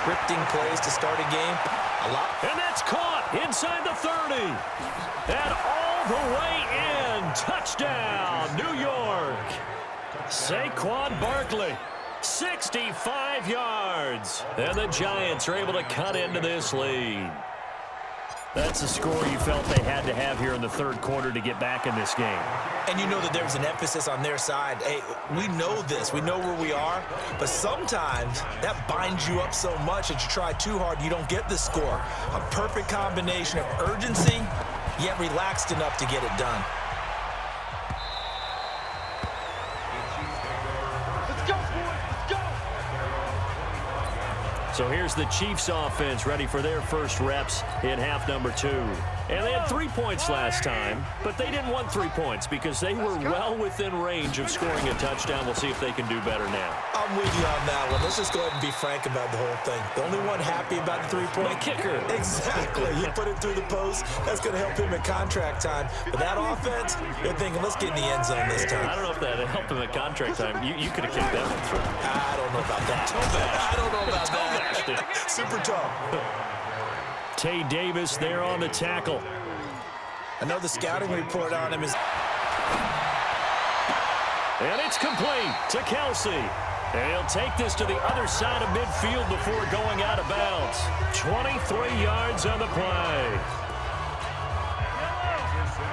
scripting plays to start a game. A lot. And that's caught inside the 30. And all the way in. Touchdown, New York. Saquon Barkley, 65 yards. And the Giants are able to cut into this lead. That's the score you felt they had to have here in the third quarter to get back in this game. And you know that there's an emphasis on their side. Hey, we know this. We know where we are. But sometimes that binds you up so much that you try too hard, you don't get the score. A perfect combination of urgency, yet relaxed enough to get it done. So here's the Chiefs offense ready for their first reps in half number 2. And they had 3 points last time, but they didn't want 3 points because they were well within range of scoring a touchdown. We'll see if they can do better now. I'm with you on that one. Let's just go ahead and be frank about the whole thing. The only one happy about the 3-point. The kicker. Exactly. You put it through the post. That's going to help him at contract time. But that offense, you're thinking, let's get in the end zone this time. I don't know if that helped him at contract time. You could have kicked that one through. I don't know about that. I don't know about that. Super tough. Tay Davis there on the tackle. I know the scouting report on him is... And it's complete to Kelsey. And he'll take this to the other side of midfield before going out of bounds. 23 yards on the play.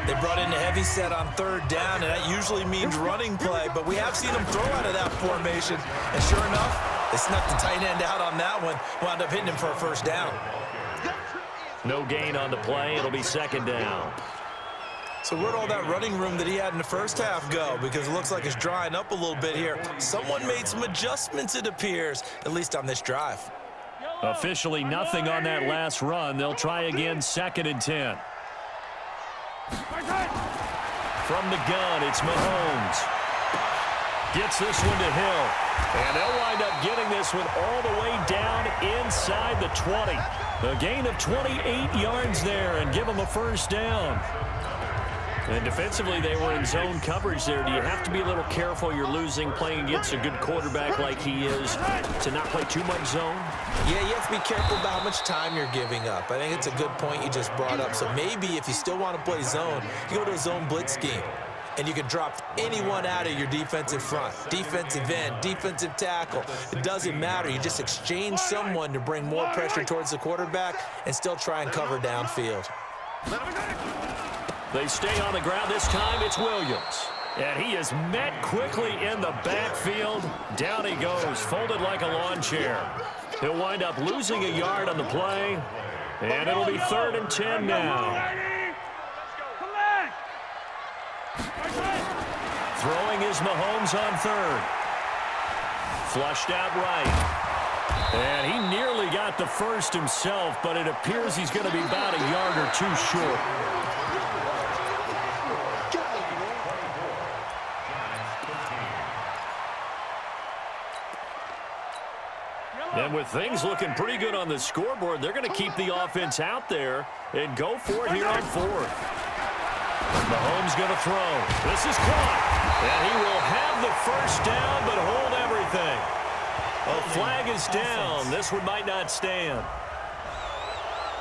They brought in a heavy set on third down, and that usually means running play, but we have seen them throw out of that formation. And sure enough, they snuck the tight end out on that one, wound up hitting him for a first down. No gain on the play. It'll be second down. So where'd all that running room that he had in the first half go? Because it looks like it's drying up a little bit here. Someone made some adjustments, it appears, at least on this drive. Officially nothing on that last run. They'll try again, 2nd and 10. From the gun, it's Mahomes. Gets this one to Hill. And they'll wind up getting this one all the way down inside the 20. A gain of 28 yards there and give them a first down. And defensively, they were in zone coverage there. Do you have to be a little careful? You're losing, playing against a good quarterback like he is, to not play too much zone? Yeah, you have to be careful about how much time you're giving up. I think it's a good point you just brought up. So maybe if you still want to play zone, you go to a zone blitz scheme. And you can drop anyone out of your defensive front, defensive end, defensive tackle. It doesn't matter. You just exchange someone to bring more pressure towards the quarterback and still try and cover downfield. They stay on the ground. This time it's Williams. And he is met quickly in the backfield. Down he goes, folded like a lawn chair. He'll wind up losing a yard on the play. And it'll be 3rd and 10 now. Throwing is Mahomes on 3rd. Flushed out right. And he nearly got the first himself, but it appears he's going to be about a yard or 2 short. And with things looking pretty good on the scoreboard, they're going to keep the offense out there and go for it here on 4th. Mahomes going to throw. This is caught. And he will have the first down, but hold everything. A flag is down. This one might not stand.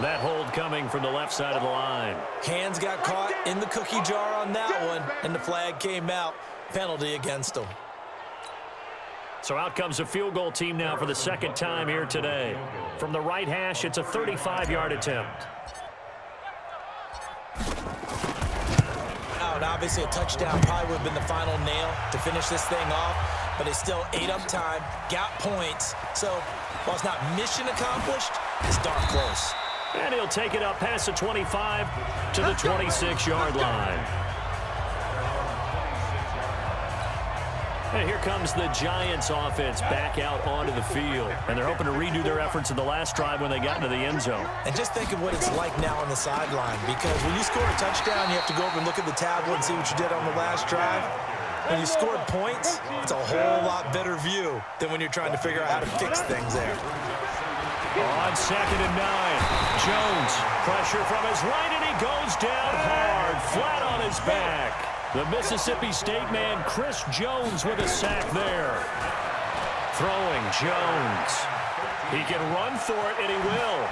That hold coming from the left side of the line. Hands got caught in the cookie jar on that one, and the flag came out. Penalty against them. So out comes a field goal team now for the 2nd time here today. From the right hash, it's a 35-yard attempt. And obviously a touchdown probably would have been the final nail to finish this thing off, but it still ate up time, got points. So while it's not mission accomplished, it's darn close. And he'll take it up past the 25 to the 26-yard line. And here comes the Giants offense back out onto the field. And they're hoping to redo their efforts in the last drive when they got into the end zone. And just think of what it's like now on the sideline, because when you score a touchdown, you have to go over and look at the tablet and see what you did on the last drive. When you scored points, it's a whole lot better view than when you're trying to figure out how to fix things there. On 2nd and 9, Jones, pressure from his right, and he goes down hard, flat on his back. The Mississippi State man, Chris Jones, with a sack there. Throwing Jones. He can run for it, and he will.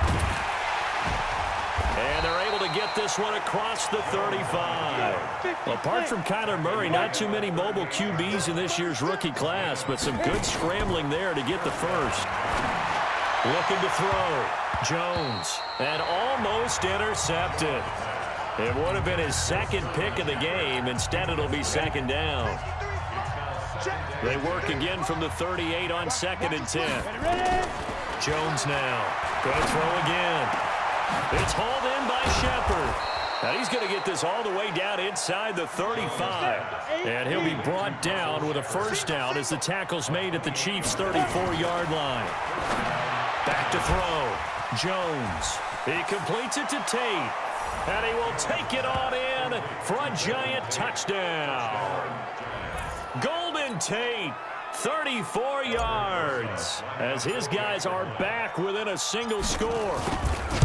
And they're able to get this one across the 35. Apart from Kyler Murray, not too many mobile QBs in this year's rookie class, but some good scrambling there to get the first. Looking to throw. Jones. And almost intercepted. It would have been his second pick of the game. Instead, it'll be second down. They work again from the 38 on 2nd and 10. Jones now. Going to throw again. It's hauled in by Shepard. Now he's going to get this all the way down inside the 35. And he'll be brought down with a first down as the tackle's made at the Chiefs' 34-yard line. Back to throw. Jones. He completes it to Tate. And he will take it on in for a giant touchdown. Golden Tate, 34 yards, as his guys are back within a single score.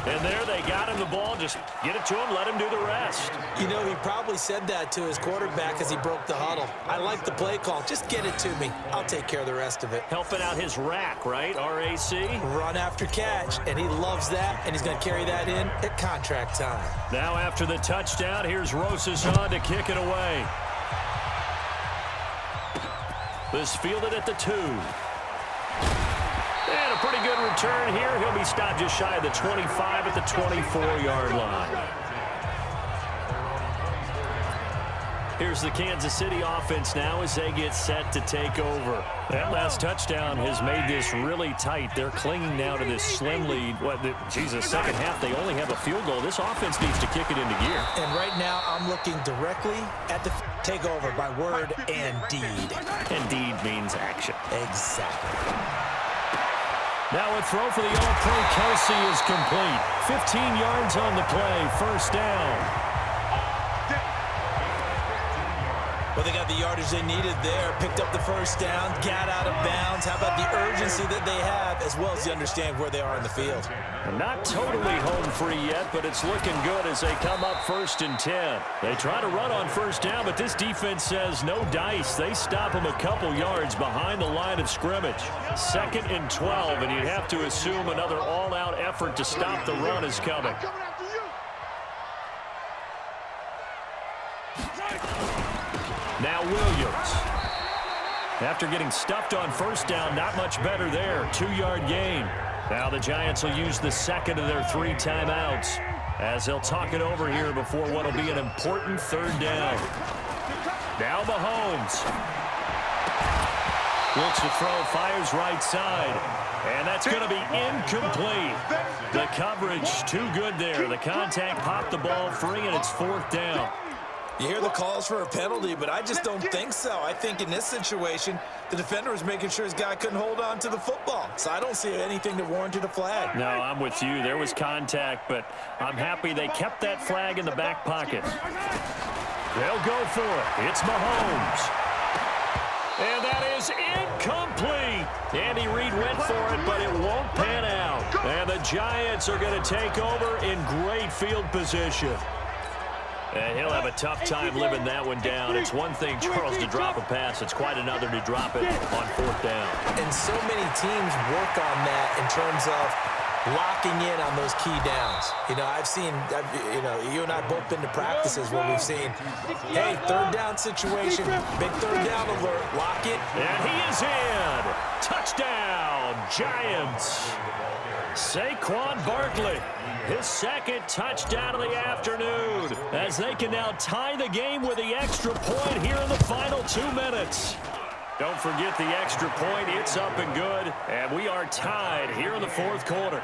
And there they got him the ball. Just get it to him, let him do the rest. You know, he probably said that to his quarterback as he broke the huddle. I like the play call. Just get it to me. I'll take care of the rest of it. Helping out his rack, right? R-A-C? Run after catch, and he loves that, and he's going to carry that in at contract time. Now after the touchdown, here's Rosas on to kick it away. This fielded at the 2. And a pretty good return here. He'll be stopped just shy of the 25 at the 24-yard line. Here's the Kansas City offense now as they get set to take over. That last touchdown has made this really tight. They're clinging now to this slim lead. Second half, they only have a field goal. This offense needs to kick it into gear. And right now, I'm looking directly at the takeover by word and deed. And deed means action. Exactly. Now a throw for the All-Pro Kelsey is complete. 15 yards on the play, first down. Well, they got the yardage they needed there, picked up the first down, got out of bounds. How about the urgency that they have, as well as they understand where they are in the field? Not totally home free yet, but it's looking good as they come up 1st and 10. They try to run on first down, but this defense says no dice. They stop them a couple yards behind the line of scrimmage. 2nd and 12, and you'd have to assume another all-out effort to stop the run is coming. Now Williams. After getting stuffed on first down, not much better there. 2-yard gain. Now the Giants will use the second of their 3 timeouts as they'll talk it over here before what will be an important 3rd down. Now Mahomes. Looks to throw, fires right side. And that's going to be incomplete. The coverage too good there. The contact popped the ball free, and it's 4th down. You hear the calls for a penalty, but I just don't think so. I think in this situation, the defender was making sure his guy couldn't hold on to the football. So I don't see anything that warranted a flag. No, I'm with you. There was contact, but I'm happy they kept that flag in the back pocket. They'll go for it. It's Mahomes. And that is incomplete. Andy Reid went for it, but it won't pan out. And the Giants are going to take over in great field position. And he'll have a tough time living that one down. It's one thing, Charles, to drop a pass. It's quite another to drop it on 4th down. And so many teams work on that in terms of locking in on those key downs. You know, you and I both been to practices where we've seen, hey, 3rd down situation, big 3rd down alert, lock it. And he is in. Touchdown, Giants. Saquon Barkley, his 2nd touchdown of the afternoon, as they can now tie the game with the extra point here in the final 2 minutes. Don't forget the extra point. It's up and good, and we are tied here in the 4th quarter.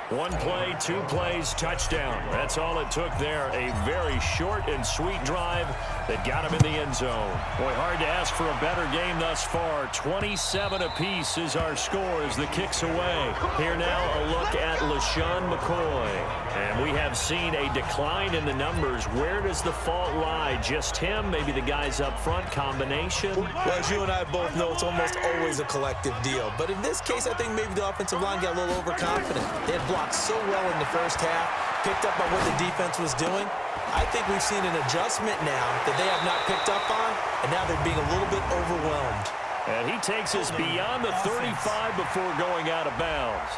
1 play, 2 plays, touchdown. That's all it took there. A very short and sweet drive that got him in the end zone. Boy, hard to ask for a better game thus far. 27 apiece is our score as the kick's away. Here now, a look at LaShawn McCoy. And we have seen a decline in the numbers. Where does the fault lie? Just him? Maybe the guys up front? Combination? Well, as you and I both know, it's almost always a collective deal. But in this case, I think maybe the offensive line got a little overconfident. They had blocked so well in the first half, picked up on what the defense was doing. I think we've seen an adjustment now that they have not picked up on, and now they're being a little bit overwhelmed. And he takes us beyond the 35 before going out of bounds.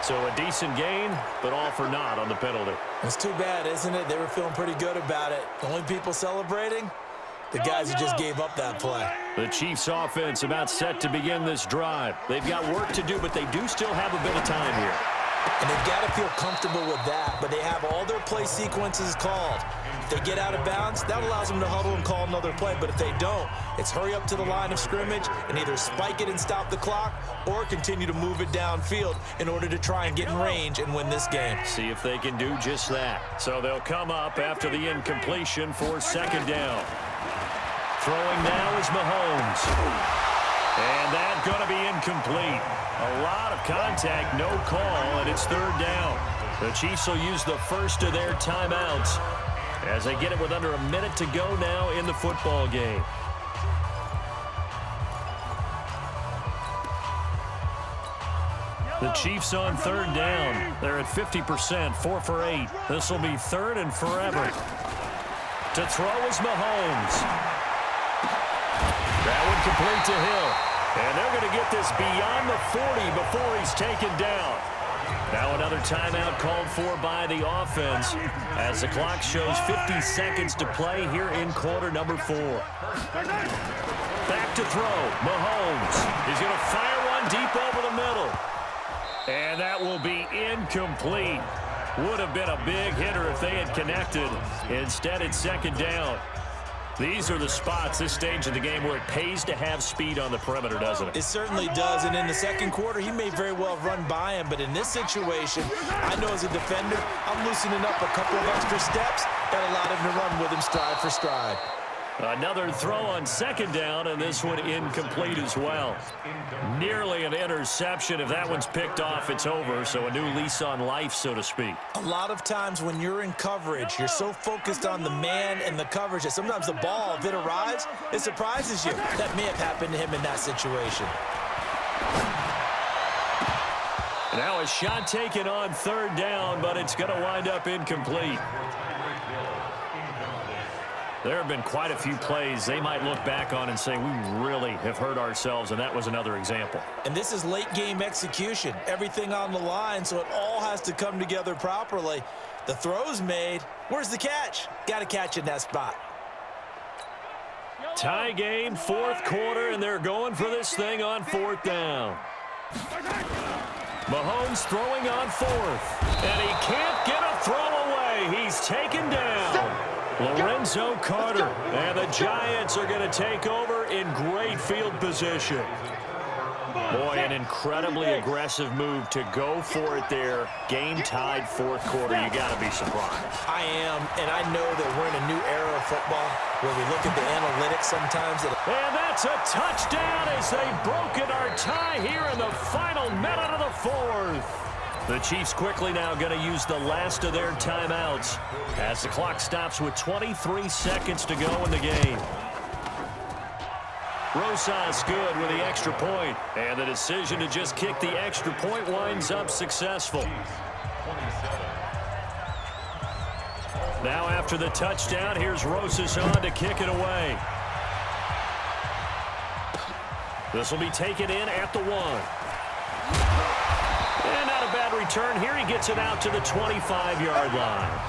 So a decent gain, but all for naught on the penalty. It's too bad, isn't it? They were feeling pretty good about it. The only people celebrating, the guys who just gave up that play. The Chiefs offense about set to begin this drive. They've got work to do, but they do still have a bit of time here. And they've got to feel comfortable with that, but they have all their play sequences called. If they get out of bounds, that allows them to huddle and call another play. But if they don't, it's hurry up to the line of scrimmage and either spike it and stop the clock or continue to move it downfield in order to try and get in range and win this game. See if they can do just that. So they'll come up after the incompletion for second down. Throwing now is Mahomes. And that's going to be incomplete. A lot of contact, no call, and it's third down. The Chiefs will use the first of their timeouts as they get it with under a minute to go now in the football game. The Chiefs on third down. They're at 50%, 4 for 8. This will be third and forever. To throw is Mahomes. That one complete to Hill. And they're going to get this beyond the 40 before he's taken down. Now another timeout called for by the offense as the clock shows 50 seconds to play here in quarter number 4. Back to throw. Mahomes. He's going to fire one deep over the middle. And that will be incomplete. Would have been a big hitter if they had connected. Instead, it's second down. These are the spots, this stage of the game, where it pays to have speed on the perimeter, doesn't it? It certainly does, and in the second quarter, he may very well have run by him, but in this situation, I know as a defender, I'm loosening up a couple of extra steps that allowed him to run with him stride for stride. Another throw on second down, and this one incomplete as well. Nearly an interception. If that one's picked off, it's over, so a new lease on life, so to speak. A lot of times when you're in coverage, you're so focused on the man and the coverage that sometimes the ball, if it arrives, it surprises you. That may have happened to him in that situation. Now a shot taken on third down, but it's going to wind up incomplete. There have been quite a few plays they might look back on and say, we really have hurt ourselves, and that was another example. And this is late-game execution. Everything on the line, so it all has to come together properly. The throw's made. Where's the catch? Got to catch in that spot. Tie game, fourth quarter, and they're going for this thing on fourth down. Mahomes throwing on fourth, and he can't get a throw away. He's taken down. Lorenzo Carter, and the Giants are going to take over in great field position. Boy, an incredibly aggressive move to go for it there. Game tied fourth quarter. You got to be surprised. I am, and I know that we're in a new era of football where we look at the analytics sometimes. And that's a touchdown as they've broken our tie here in the final minute of the fourth. The Chiefs quickly now going to use the last of their timeouts as the clock stops with 23 seconds to go in the game. Rosas good with the extra point, and the decision to just kick the extra point winds up successful. Now after the touchdown, here's Rosas on to kick it away. This will be taken in at the 1. And not a bad return here. He gets it out to the 25-yard line.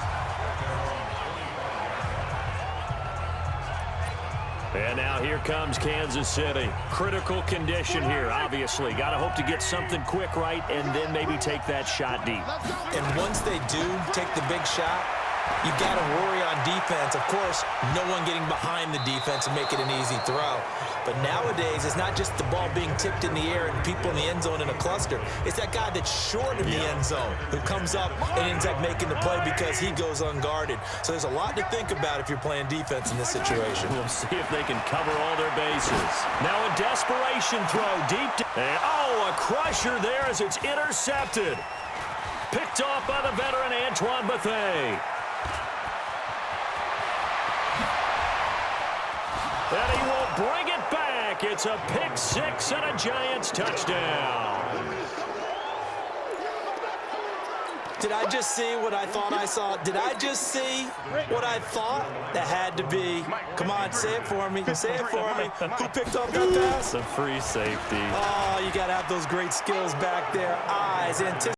And now here comes Kansas City. Critical condition here, obviously. Got to hope to get something quick right and then maybe take that shot deep. And once they do take the big shot, you've got to worry on defense. Of course, no one getting behind the defense and make it an easy throw. But nowadays, it's not just the ball being tipped in the air and people in the end zone in a cluster. It's that guy that's short in the end zone who comes up and ends up making the play because he goes unguarded. So there's a lot to think about if you're playing defense in this situation. We'll see if they can cover all their bases. Now a desperation throw deep. And a crusher there as it's intercepted. Picked off by the veteran Antoine Bethea. And he will bring it back. It's a pick six and a Giants touchdown. Did I just see what I thought I saw? Did I just see what I thought? That had to be. Come on, say it for me. Say it for me. Who picked up that pass? It's a free safety. Oh, you got to have those great skills back there. Eyes, anticipation.